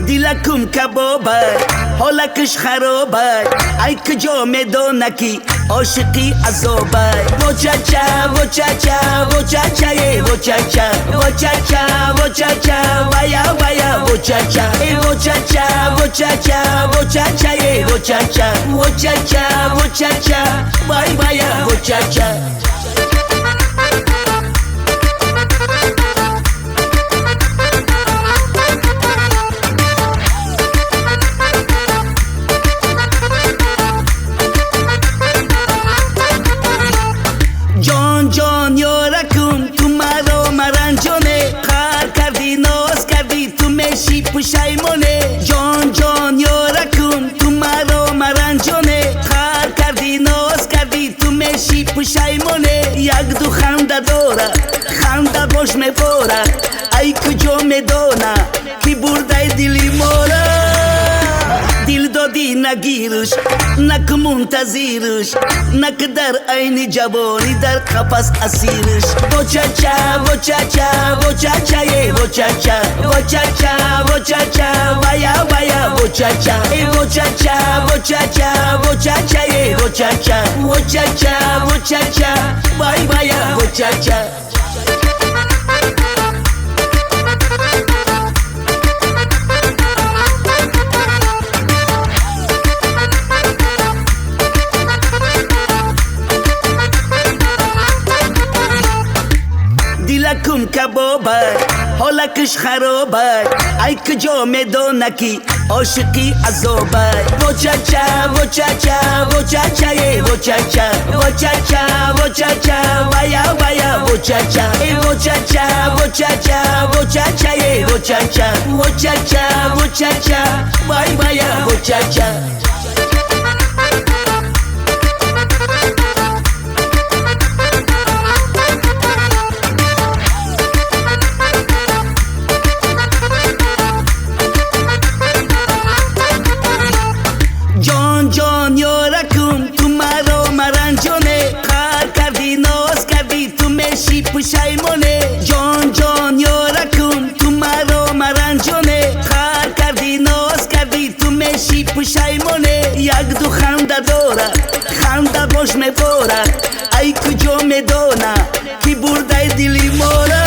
دلکم کبابه حالکش خرابه ای کجا میدونه کی عاشقی عذابه وچچه وچچه وچچه وچچه وچچه وچچه ویا ویا وچچه وچچه وچچه وچچه وچچه وچچه وچچه وای ویا وچچه جان یارکم تو مرا مرنجانه خر کردی ناز کردی تو میشی پشیمانه جان یارکم تو مرا مرنجانه خر کردی ناز کردی تو میشی پشیمانه یک دو خنده داره خنده باش میباره ای کجا میدانه کی برده دلی ماره دل دادی نگیرش نک منتظرش نک در عین جوانی در قفس اسیرش وچچه وچچه وچچه وچچه وچچه وچچه ویا ویا وچچه وچچه وچچه وچچه وچچه وچچه وچچه وای ویا وچچه دلکم کبابه حالکش خرابه ای کجا میدونه کی عاشقی عذابه وچچه وچچه وچچه وچچه وچچه وچچه ویا ویا وچچه وچچه وچچه وچچه وچچه وچچه وچچه وای ویا وچچه جان یارکم تو مرا مرنجانه خر کردی ناز کردی تو میشی پشیمانه جان یارکم تو مرا مرنجانه خر کردی ناز کردی تو میشی پشیمانه یک دو خنده داره خنده باش میباره ای کجا میدانه کی برده دلی ماره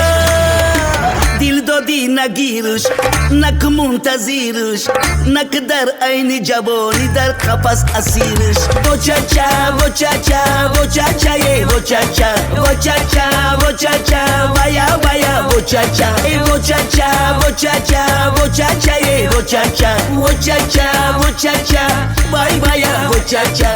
دل دادی نگیرش نک منتظرش نک در عین جوانی در قفس اسیرش وچچه وچچه وچچه وچچه وچچه وچچه ویا ویا وچچه وچچه وچچه وچچه وچچه وچچه وچچه وای ویا وچچه